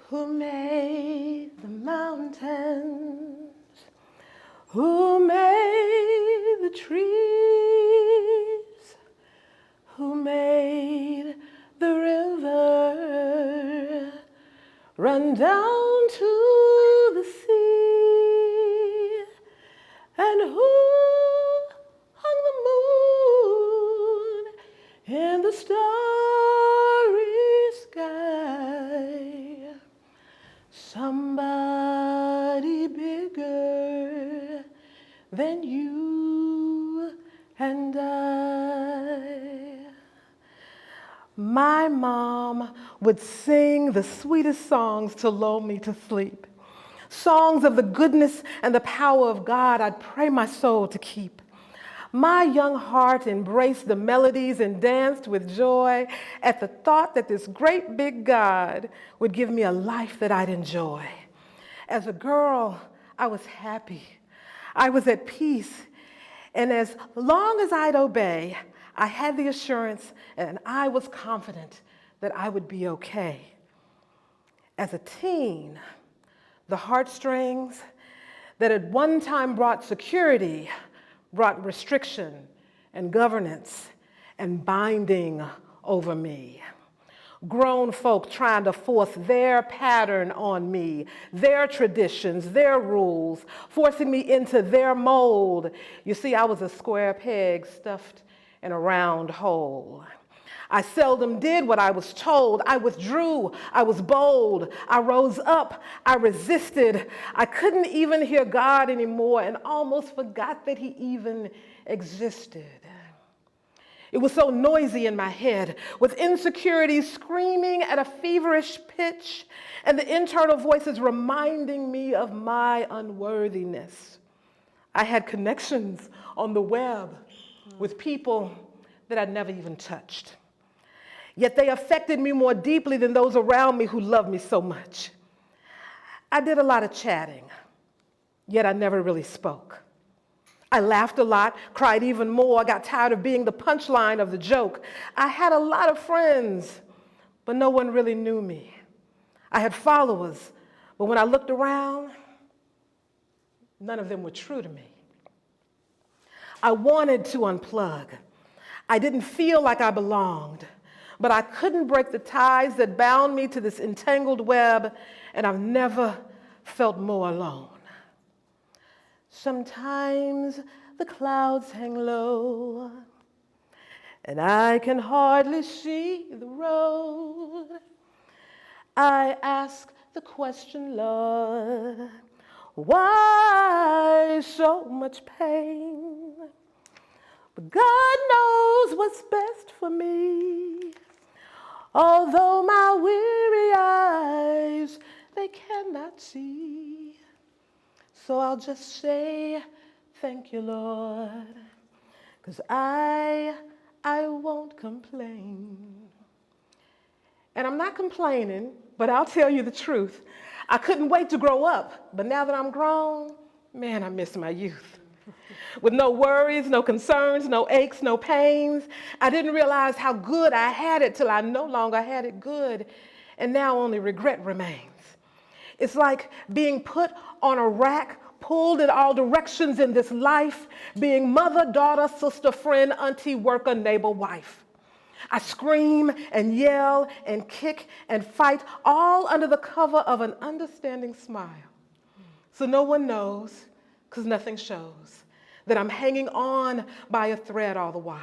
Who made the mountains? Who made the trees? Who made the river run down to the sea? And who hung the moon in the starry sky? Somebody bigger than you and I. My mom would sing the sweetest songs to lull me to sleep. Songs of the goodness and the power of God I'd pray my soul to keep. My young heart embraced the melodies and danced with joy at the thought that this great big God would give me a life that I'd enjoy. As a girl, I was happy. I was at peace. And as long as I'd obey, I had the assurance and I was confident that I would be okay. As a teen, the heartstrings that at one time brought security brought restriction and governance and binding over me. Grown folk trying to force their pattern on me, their traditions, their rules, forcing me into their mold. You see, I was a square peg stuffed in a round hole. I seldom did what I was told. I withdrew. I was bold. I rose up. I resisted. I couldn't even hear God anymore and almost forgot that He even existed. It was so noisy in my head, with insecurities screaming at a feverish pitch and the internal voices reminding me of my unworthiness. I had connections on the web with people that I'd never even touched. Yet they affected me more deeply than those around me who loved me so much. I did a lot of chatting, yet I never really spoke. I laughed a lot, cried even more, got tired of being the punchline of the joke. I had a lot of friends, but no one really knew me. I had followers, but when I looked around, none of them were true to me. I wanted to unplug. I didn't feel like I belonged. But I couldn't break the ties that bound me to this entangled web, and I've never felt more alone. Sometimes the clouds hang low, and I can hardly see the road. I ask the question, Lord, why so much pain? But God knows what's best for me. Although my weary eyes, they cannot see. So I'll just say, thank you, Lord, because I won't complain. And I'm not complaining, but I'll tell you the truth. I couldn't wait to grow up, but now that I'm grown, man, I miss my youth. With no worries, no concerns, no aches, no pains. I didn't realize how good I had it till I no longer had it good, and now only regret remains. It's like being put on a rack, pulled in all directions in this life, being mother, daughter, sister, friend, auntie, worker, neighbor, wife. I scream and yell and kick and fight, all under the cover of an understanding smile. So no one knows, because nothing shows, that I'm hanging on by a thread all the while.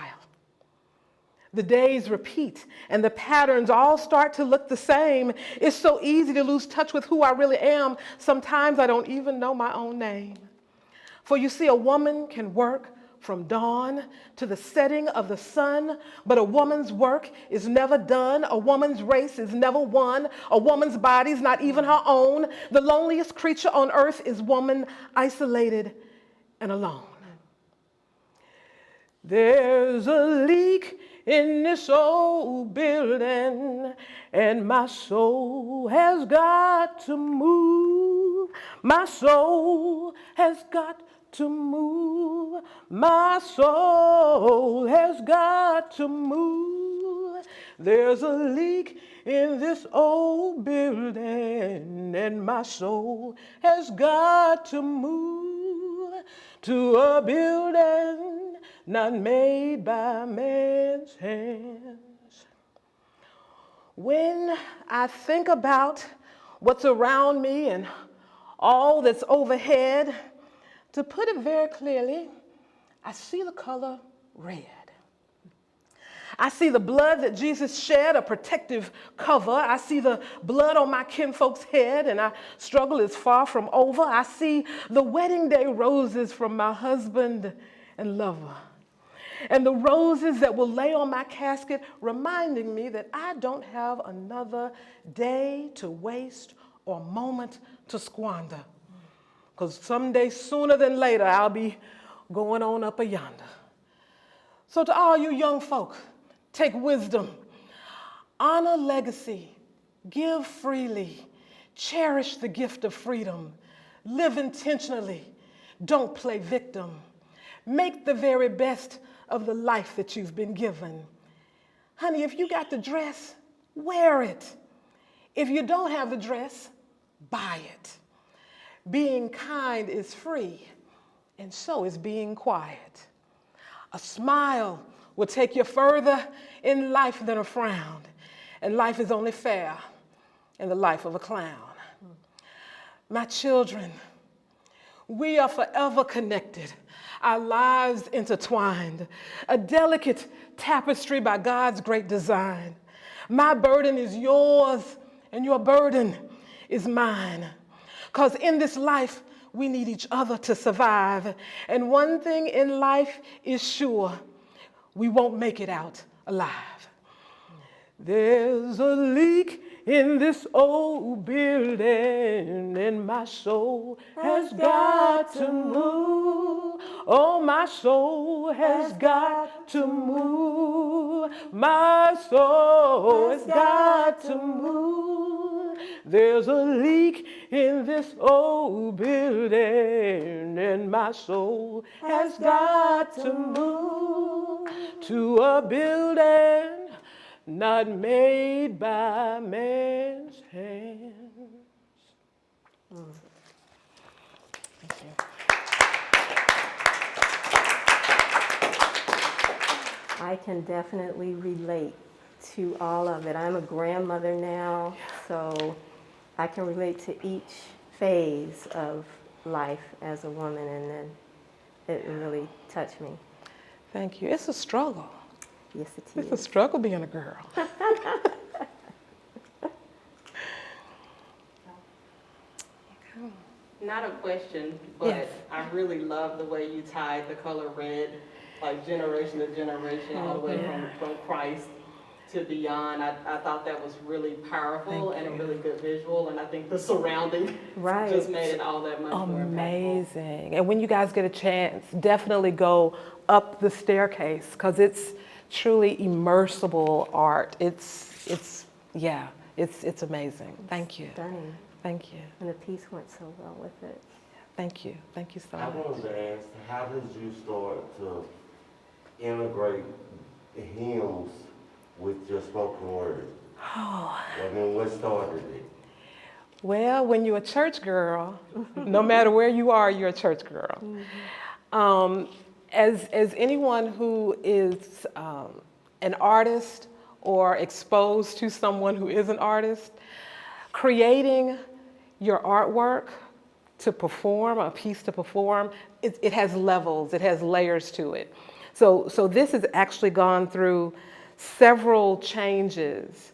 The days repeat and the patterns all start to look the same. It's so easy to lose touch with who I really am. Sometimes I don't even know my own name. For you see, a woman can work from dawn to the setting of the sun, but a woman's work is never done. A woman's race is never won. A woman's body's not even her own. The loneliest creature on earth is woman, isolated and alone. There's a leak in this old building, and my soul has got to move. My soul has got to move. My soul has got to move. There's a leak in this old building, and my soul has got to move to a building not made by man's hands. When I think about what's around me and all that's overhead, to put it very clearly, I see the color red. I see the blood that Jesus shed, a protective cover. I see the blood on my kinfolk's head, and our struggle is far from over. I see the wedding day roses from my husband and lover, and the roses that will lay on my casket, reminding me that I don't have another day to waste or moment to squander, because someday, sooner than later, I'll be going on up a yonder. So to all you young folk, take wisdom, honor legacy, give freely, cherish the gift of freedom, live intentionally, don't play victim. Make the very best of the life that you've been given. Honey, if you got the dress, wear it. If you don't have the dress, buy it. Being kind is free, and so is being quiet. A smile will take you further in life than a frown, and life is only fair in the life of a clown. My children, we are forever connected, our lives intertwined, a delicate tapestry by God's great design. My burden is yours, and your burden is mine. Because in this life, we need each other to survive. And one thing in life is sure, we won't make it out alive. There's a leak in this old building, and my soul has got to move. Oh, my soul has got to move. My soul has got to move. There's a leak in this old building, and my soul has got to move to a building not made by man's hands. Thank you. I can definitely relate to all of it. I'm a grandmother now, so I can relate to each phase of life as a woman, and then it really touched me. Thank you. It's a struggle. Yes, it is. It's a struggle being a girl. Not a question, but Yes. I really love the way you tied the color red, like generation to generation, all the way from Christ to beyond. I thought that was really powerful and a really good visual, and I think the surrounding just made it all that much more impactful. Amazing. And when you guys get a chance, definitely go up the staircase, because it's truly immersible art. It's amazing. Thank you. Stunning. Thank you. And the piece went so well with it. Thank you. Thank you so I much. wanted to ask, how did you start to integrate hymns with your spoken word? Oh. I mean, what started it? Well, when you're a church girl, no matter where you are, you're a church girl. As anyone who is an artist or exposed to someone who is an artist, creating your artwork to perform, a piece to perform, it has levels, it has layers to it. So this has actually gone through several changes.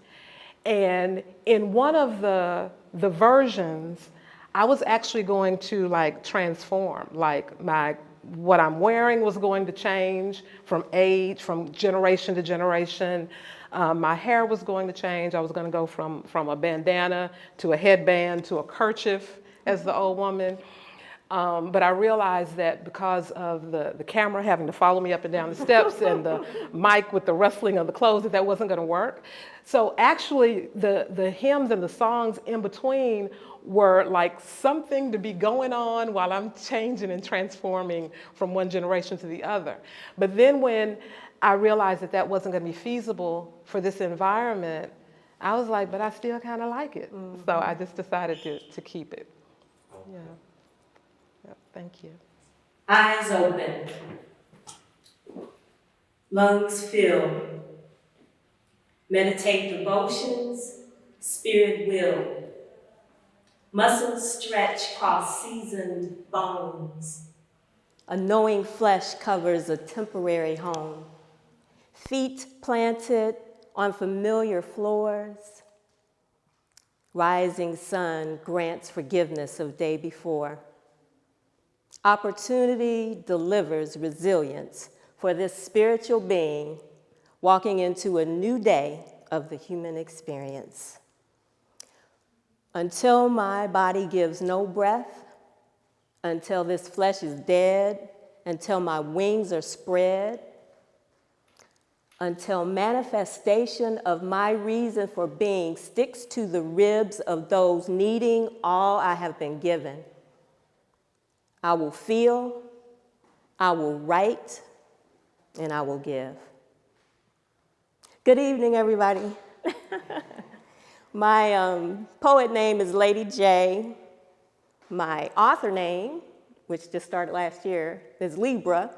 And in one of the versions, I was actually going to like transform, like what I'm wearing was going to change from age, from generation to generation. My hair was going to change. I was going to go from a bandana to a headband to a kerchief as the old woman. But I realized that because of the camera having to follow me up and down the steps and the mic with the rustling of the clothes, that wasn't going to work. So actually the hymns and the songs in between were like something to be going on while I'm changing and transforming from one generation to the other. But then when I realized that wasn't going to be feasible for this environment, I was like, but I still kind of like it. So I just decided to keep it. Yeah. Yep, thank you. Eyes open, lungs filled, meditate devotions, spirit will, muscles stretch cross seasoned bones. A knowing flesh covers a temporary home. Feet planted on familiar floors. Rising sun grants forgiveness of day before. Opportunity delivers resilience for this spiritual being walking into a new day of the human experience. Until my body gives no breath, until this flesh is dead, until my wings are spread, until manifestation of my reason for being sticks to the ribs of those needing all I have been given. I will feel, I will write, and I will give. Good evening, everybody. My poet name is Lady J. My author name, which just started last year, is Libra,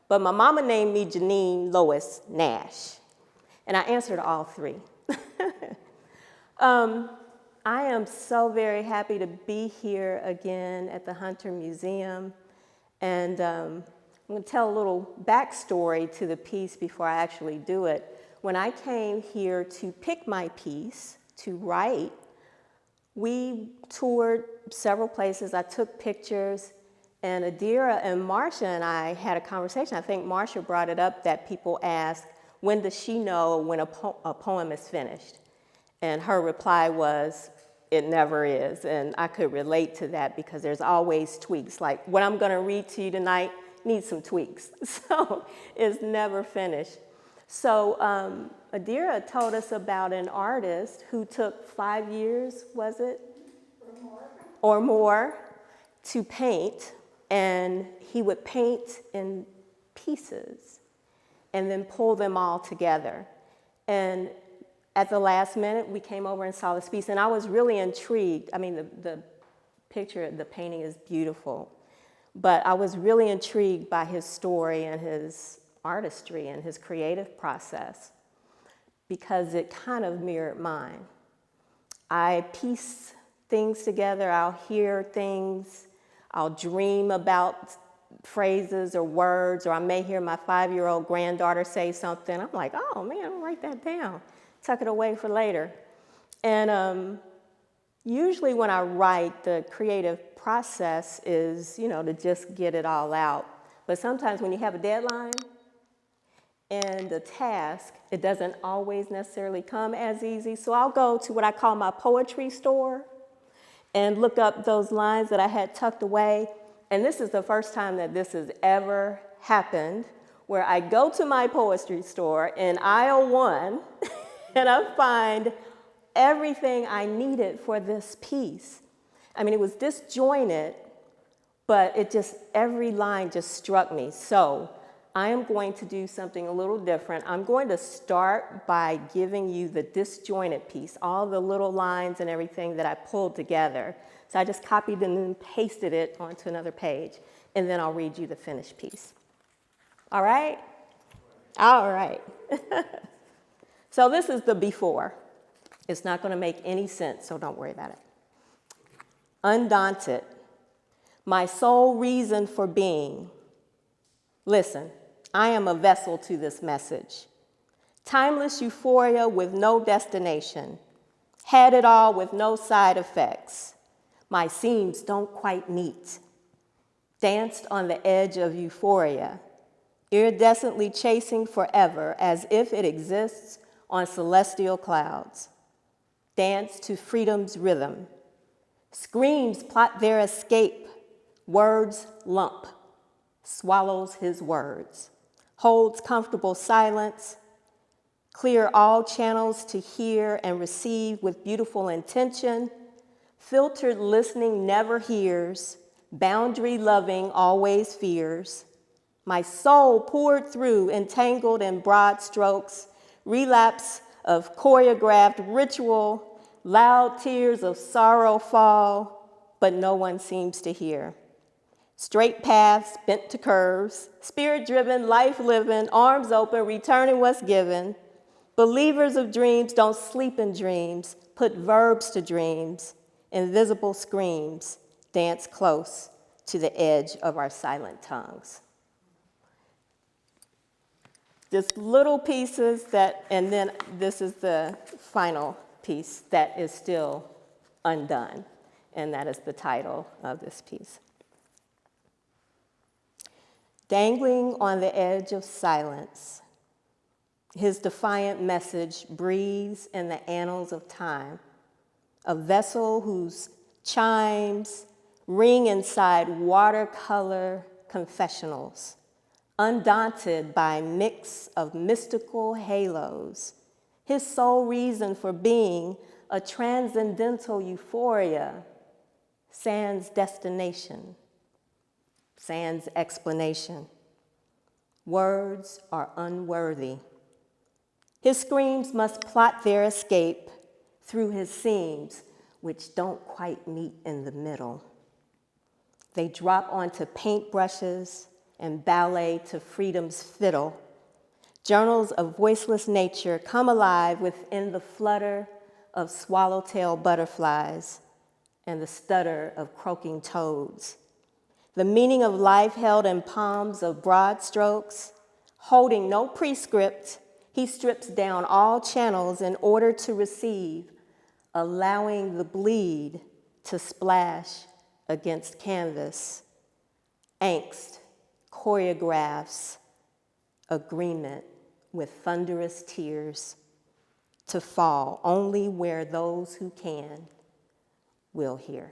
but my mama named me Janine Lois Nash, and I answer to all three. I am so very happy to be here again at the Hunter Museum, and I'm going to tell a little backstory to the piece before I actually do it. When I came here to pick my piece, to write, we toured several places. I took pictures, and Adira and Marsha and I had a conversation. I think Marsha brought it up that people ask, when does she know when a poem is finished? And her reply was, it never is. And I could relate to that because there's always tweaks. Like what I'm gonna read to you tonight needs some tweaks. So it's never finished. So Adira told us about an artist who took 5 years, was it? Or more to paint, and he would paint in pieces and then pull them all together. And at the last minute, we came over and saw this piece, and I was really intrigued. I mean, the picture, the painting is beautiful, but I was really intrigued by his story and his artistry and his creative process because it kind of mirrored mine. I piece things together, I'll hear things, I'll dream about phrases or words, or I may hear my 5-year-old granddaughter say something. I'm like, oh man, I'll write that down, tuck it away for later. And usually when I write, the creative process is, to just get it all out. But sometimes when you have a deadline and the task, it doesn't always necessarily come as easy. So I'll go to what I call my poetry store and look up those lines that I had tucked away. And this is the first time that this has ever happened, where I go to my poetry store in aisle 1 and I find everything I needed for this piece. I mean, it was disjointed, but every line just struck me. So I am going to do something a little different. I'm going to start by giving you the disjointed piece, all the little lines and everything that I pulled together. So I just copied and then pasted it onto another page, and then I'll read you the finished piece. All right? All right. So this is the before. It's not going to make any sense, so don't worry about it. Undaunted, my sole reason for being. Listen, I am a vessel to this message. Timeless euphoria with no destination. Had it all with no side effects. My seams don't quite meet. Danced on the edge of euphoria, iridescently chasing forever as if it exists on celestial clouds. Dance to freedom's rhythm. Screams plot their escape. Words lump. Swallows his words. Holds comfortable silence. Clear all channels to hear and receive with beautiful intention. Filtered listening never hears. Boundary loving always fears. My soul poured through, entangled in broad strokes. Relapse of choreographed ritual, loud tears of sorrow fall, but no one seems to hear. Straight paths bent to curves, spirit-driven, life-living, arms open, returning what's given. Believers of dreams don't sleep in dreams, put verbs to dreams. Invisible screams dance close to the edge of our silent tongues. Just little pieces that, and then this is the final piece that is still undone, and that is the title of this piece. Dangling on the edge of silence, his defiant message breathes in the annals of time, a vessel whose chimes ring inside watercolor confessionals, undaunted by a mix of mystical halos, his sole reason for being a transcendental euphoria, sans destination, sans explanation. Words are unworthy. His screams must plot their escape through his seams, which don't quite meet in the middle. They drop onto paintbrushes and ballet to freedom's fiddle. Journals of voiceless nature come alive within the flutter of swallowtail butterflies and the stutter of croaking toads. The meaning of life held in palms of broad strokes, holding no prescript, he strips down all channels in order to receive, allowing the bleed to splash against canvas. Angst choreographs agreement with thunderous tears to fall only where those who can will hear.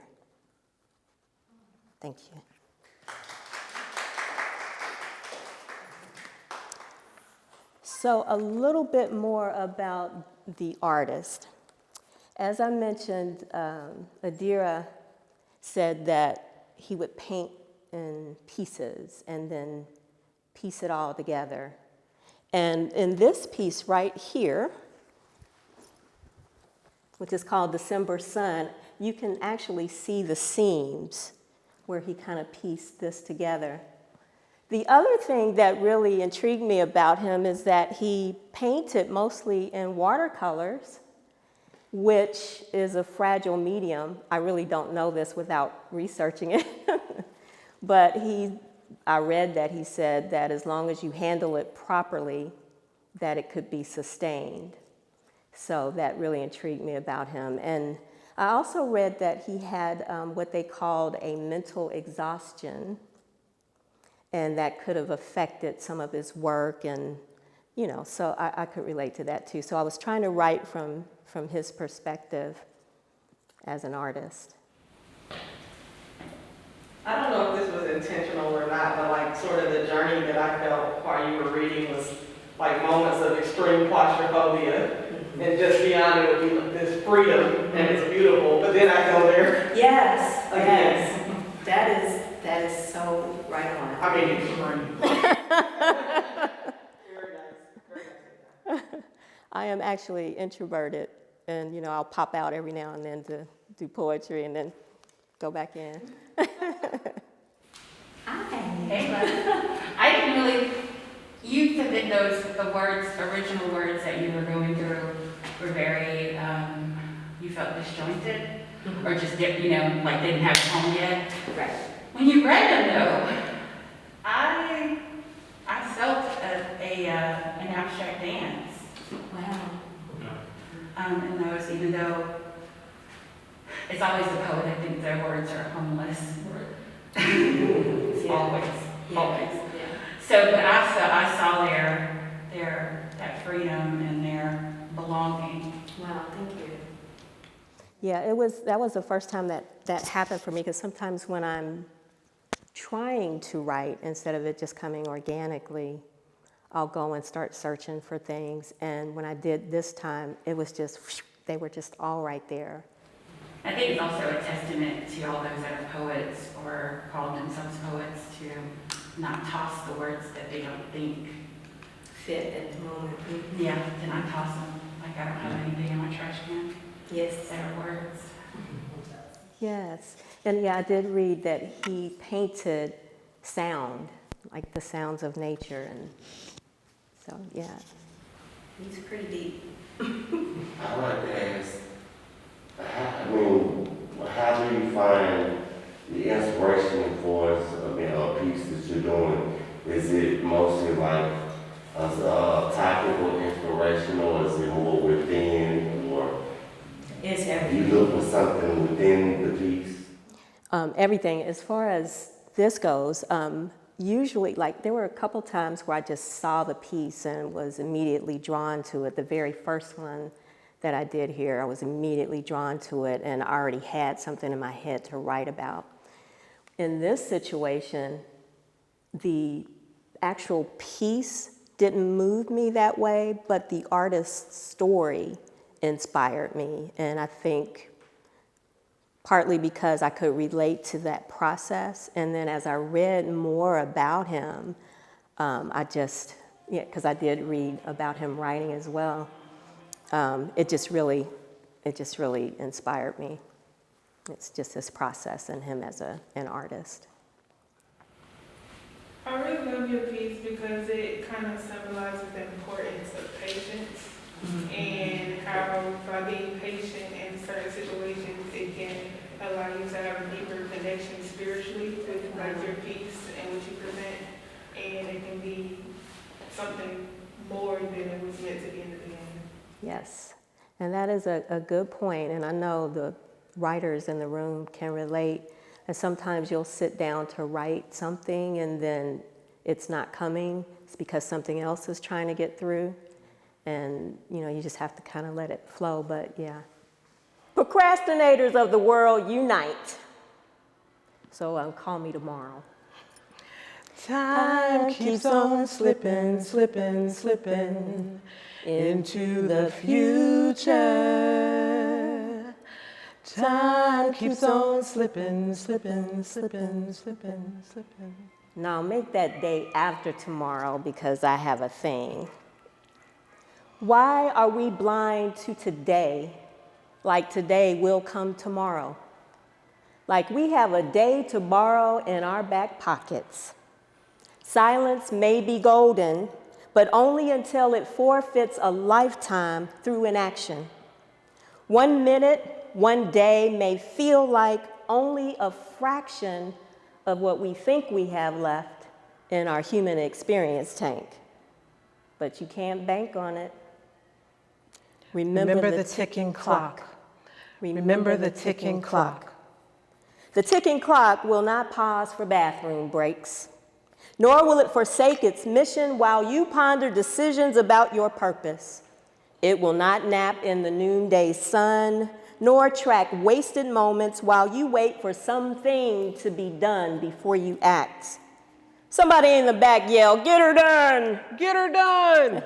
Thank you. So a little bit more about the artist. As I mentioned, Adira said that he would paint in pieces and then piece it all together. And in this piece right here, which is called December Sun, you can actually see the seams where he kind of pieced this together. The other thing that really intrigued me about him is that he painted mostly in watercolors, which is a fragile medium. I really don't know this without researching it. But I read that he said that as long as you handle it properly, that it could be sustained. So that really intrigued me about him. And I also read that he had what they called a mental exhaustion, and that could have affected some of his work, and so I could relate to that too. So I was trying to write from his perspective as an artist. I don't know if this was intentional or not, but like sort of the journey that I felt while you were reading was like moments of extreme claustrophobia. And just beyond it would be this freedom, and it's beautiful, but then I go there. Yes, again. yes. That is so right on. I mean, extreme. Very nice. I am actually introverted, and I'll pop out every now and then to do poetry and then go back in. I didn't really, you said that the words, original words that you were going through were very, you felt disjointed, or just, like didn't have a home yet. Right. When you read them though, I felt an abstract dance. Wow. In those, even though it's always the poet that thinks their words are homeless. It's always. Yeah. So, but I saw their that freedom and their belonging. Wow, thank you. Yeah, that was the first time that happened for me, because sometimes when I'm trying to write, instead of it just coming organically, I'll go and start searching for things. And when I did this time, it was just, they were just all right there. I think it's also a testament to all those that are poets or call themselves poets to not toss the words that they don't think Fit at the moment. Yeah, to not toss them. Like like I don't have anything in my trash can. Yes. That are words. Yes. And yeah, I did read that he painted sound, like the sounds of nature. And so, yeah. He's pretty deep. I'd like to ask, how do you find the inspiration for a piece that you're doing? Is it mostly like a topical inspiration, or is it more within, or It's do you everything. look for something within the piece? Everything. As far as this goes, usually, like, there were a couple times where I just saw the piece and was immediately drawn to it. The very first one that I did here, I was immediately drawn to it, and I already had something in my head to write about. In this situation, the actual piece didn't move me that way, but the artist's story inspired me. And I think partly because I could relate to that process. And then as I read more about him, because I did read about him writing as well, it just really inspired me. It's just this process and him as an artist. I really love your piece because it kind of symbolizes the importance of patience and how by being patient in certain situations, it can allow you to have a deeper connection spiritually with like your piece and what you present, and it can be something more than it was meant to be in the beginning. Yes, and that is a good point, and I know the writers in the room can relate. And sometimes you'll sit down to write something and then it's not coming. It's because something else is trying to get through. And, you just have to kind of let it flow. But, yeah. Procrastinators of the world, unite. So call me tomorrow. Time keeps on slipping, slipping, slipping into the future. Time keeps on slipping, slipping, slipping, slipping, slipping. Now make that day after tomorrow because I have a thing. Why are we blind to today like today will come tomorrow? Like we have a day to borrow in our back pockets. Silence may be golden, but only until it forfeits a lifetime through inaction. 1 minute, 1 day may feel like only a fraction of what we think we have left in our human experience tank. But you can't bank on it. Remember the ticking clock. Remember the ticking clock. The ticking clock will not pause for bathroom breaks, nor will it forsake its mission while you ponder decisions about your purpose. It will not nap in the noonday sun, nor track wasted moments while you wait for something to be done before you act. Somebody in the back yell, "Get her done!" Get her done!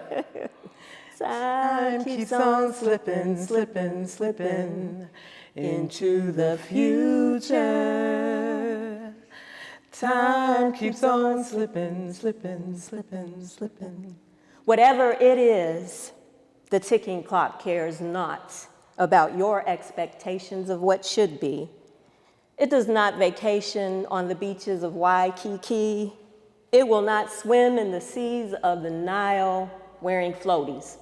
Time Keeps on slipping, slipping, slipping into the future. Time keeps on slipping, slipping, slipping, slipping. Whatever it is, the ticking clock cares not about your expectations of what should be. It does not vacation on the beaches of Waikiki. It will not swim in the seas of the Nile wearing floaties.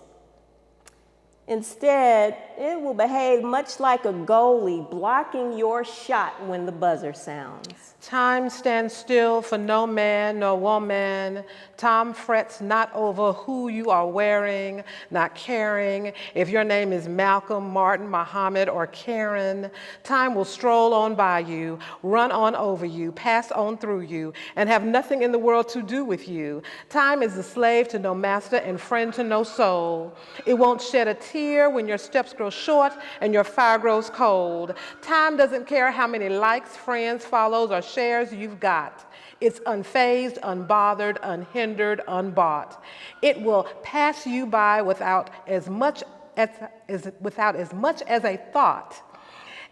Instead, it will behave much like a goalie blocking your shot when the buzzer sounds. Time stands still for no man nor woman. Time frets not over who you are wearing, not caring if your name is Malcolm, Martin, Muhammad, or Karen. Time will stroll on by you, run on over you, pass on through you, and have nothing in the world to do with you. Time is the slave to no master and friend to no soul. It won't shed a tear when your steps grow short and your fire grows cold. Time doesn't care how many likes, friends, follows, or shares you've got. It's unfazed, unbothered, unhindered, unbought. It will pass you by without as much as a thought.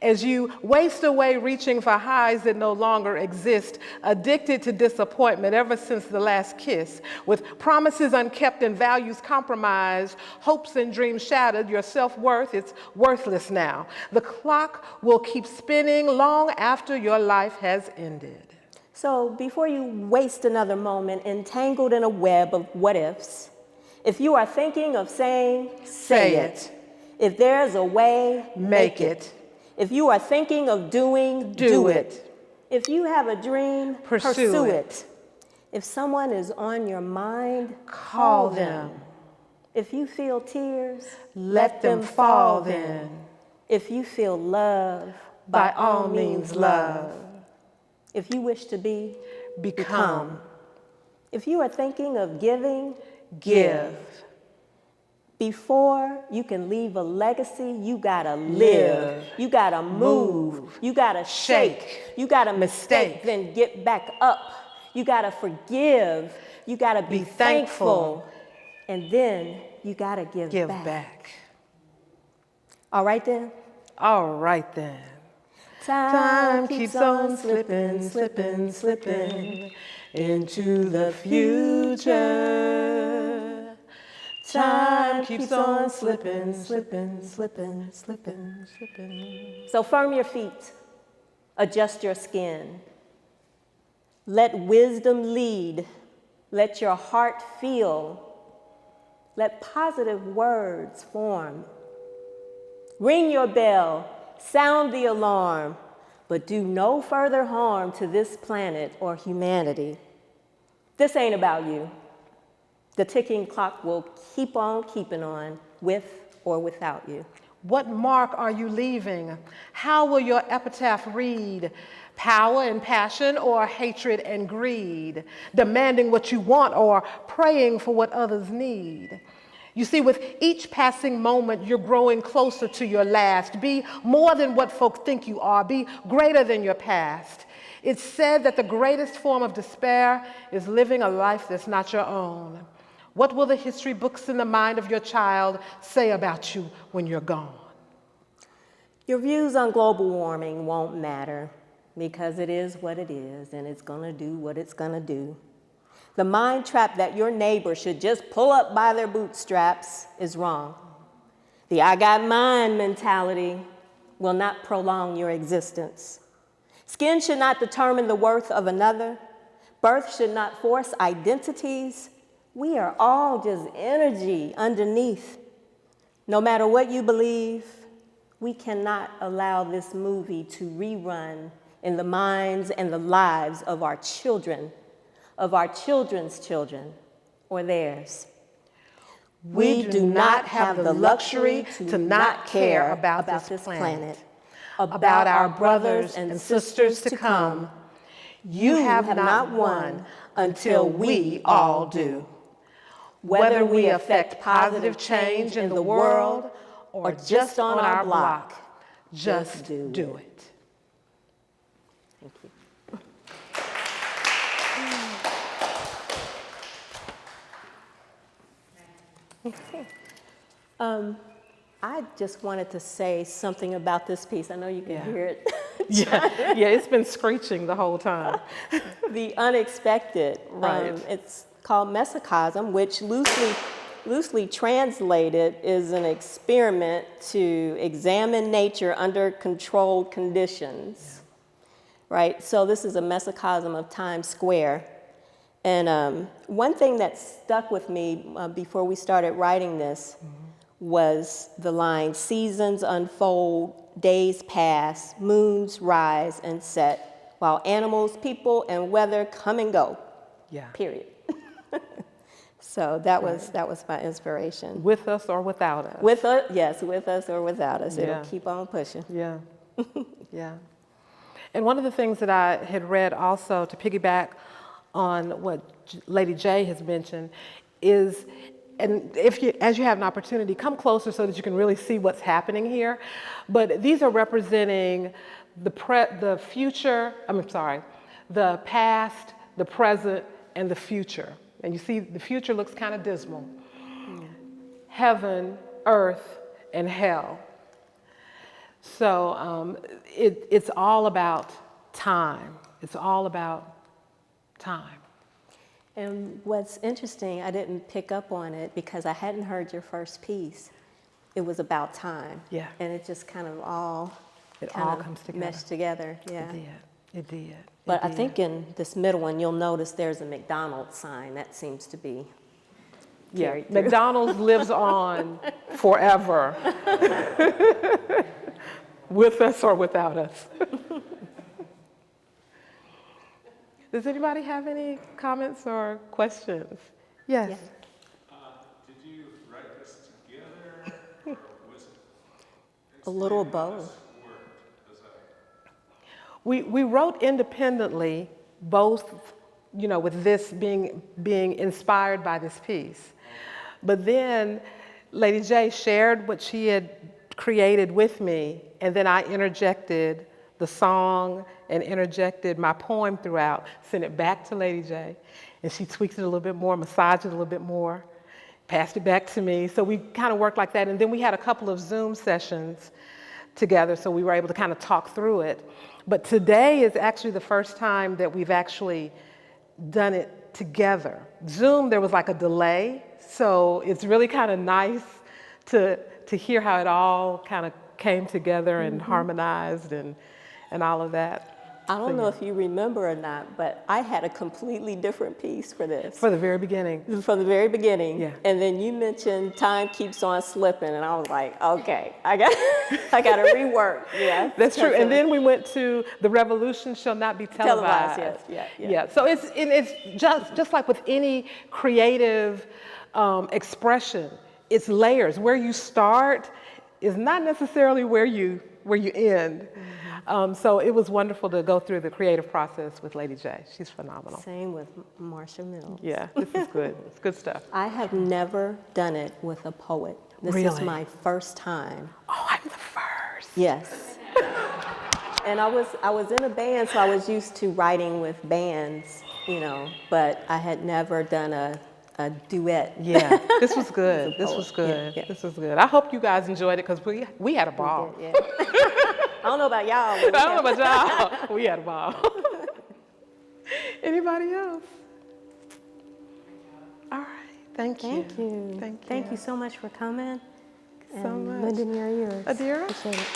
As you waste away reaching for highs that no longer exist, addicted to disappointment ever since the last kiss, with promises unkept and values compromised, hopes and dreams shattered, your self-worth is worthless now. The clock will keep spinning long after your life has ended. So before you waste another moment entangled in a web of what ifs, if you are thinking of saying, say it. If there's a way, make it. If you are thinking of doing, do it. If you have a dream, pursue it. If someone is on your mind, call them. If you feel tears, let them fall then. If you feel love, by all means love. If you wish to be, become. If you are thinking of giving, give. Before you can leave a legacy, you gotta live. You gotta move. You gotta shake. You gotta mistake, then get back up. You gotta forgive. You gotta be thankful. And then you gotta give back. All right then? All right then. Time keeps on slipping, slipping, slipping into the future. Time keeps on slipping, slipping, slipping, slipping, slipping. So firm your feet, adjust your skin. Let wisdom lead, let your heart feel, let positive words form. Ring your bell, sound the alarm, but do no further harm to this planet or humanity. This ain't about you. The ticking clock will keep on keeping on, with or without you. What mark are you leaving? How will your epitaph read? Power and passion, or hatred and greed? Demanding what you want or praying for what others need? You see, with each passing moment, you're growing closer to your last. Be more than what folks think you are. Be greater than your past. It's said that the greatest form of despair is living a life that's not your own. What will the history books in the mind of your child say about you when you're gone? Your views on global warming won't matter because it is what it is and it's gonna do what it's gonna do. The mind trap that your neighbor should just pull up by their bootstraps is wrong. The I got mine mentality will not prolong your existence. Skin should not determine the worth of another. Birth should not force identities. We are all just energy underneath. No matter what you believe, we cannot allow this movie to rerun in the minds and the lives of our children, of our children's children, or theirs. We do not have the luxury to not care about this planet, about our brothers and sisters to come. You have not won until we all do. Whether we affect positive change in the world or just on our block, just do it. Thank you. I just wanted to say something about this piece. I know you can hear it. Yeah, it's been screeching the whole time. The unexpected. Right. It's called mesocosm, which loosely translated is an experiment to examine nature under controlled conditions. Right? So this is a mesocosm of Times Square. And one thing that stuck with me before we started writing this was the line, seasons unfold, days pass, moons rise and set, while animals, people, and weather come and go. Yeah. Period. So that was my inspiration. With us or without us. With us, yes, with us or without us. Yeah. It'll keep on pushing. Yeah. Yeah. And one of the things that I had read also, to piggyback on what Lady J has mentioned, is, and as you have an opportunity, come closer so that you can really see what's happening here. But these are representing the past, the present, and the future. And you see the future looks kind of dismal. Heaven, earth, and hell. So it's all about time. It's all about time. And what's interesting, I didn't pick up on it because I hadn't heard your first piece. It was about time. Yeah. And it just kind of all It kind all of comes together. meshed together. Yeah. It did. It did. But It I did. think in this middle one, you'll notice there's a McDonald's sign. That seems to be carried through. McDonald's lives on forever, with us or without us. Does anybody have any comments or questions? Yes. Yeah. Did you write this together, or was it? A little of Explain how both. this worked. Does that- We wrote independently, both, with this being inspired by this piece. But then Lady J shared what she had created with me, and then I interjected the song and interjected my poem throughout, sent it back to Lady J, and she tweaked it a little bit more, massaged it a little bit more, passed it back to me. So we kind of worked like that, and then we had a couple of Zoom sessions together, so we were able to kind of talk through it. But today is actually the first time that we've actually done it together. Zoom, there was like a delay, so it's really kind of nice to hear how it all kind of came together and harmonized and all of that. I don't So, know yeah. if you remember or not, but I had a completely different piece for this. For the very beginning. From the very beginning. Yeah. And then you mentioned time keeps on slipping, and I was like, okay, I got to rework. Yeah. That's true. And then we went to The Revolution Shall Not Be Televised. Yes. Yeah. Yeah. So it's just like with any creative expression, it's layers. Where you start is not necessarily where you end. So it was wonderful to go through the creative process with Lady J. She's phenomenal. Same with Marsha Mills. Yeah, this is good. It's good stuff. I have never done it with a poet. This is Really? my first time. Oh, I'm the first. Yes. And I was in a band, so I was used to writing with bands, but I had never done a duet. Yeah, this was good. This poet. was good. Yeah. This was good. I hope you guys enjoyed it because we had a ball. Yeah. I don't know about y'all. I don't know about y'all. We had a ball. Anybody else? All right. Thank you. Thank you. Thank you. Thank you so much for coming. So And much. lending your ears. Adira? Appreciate it.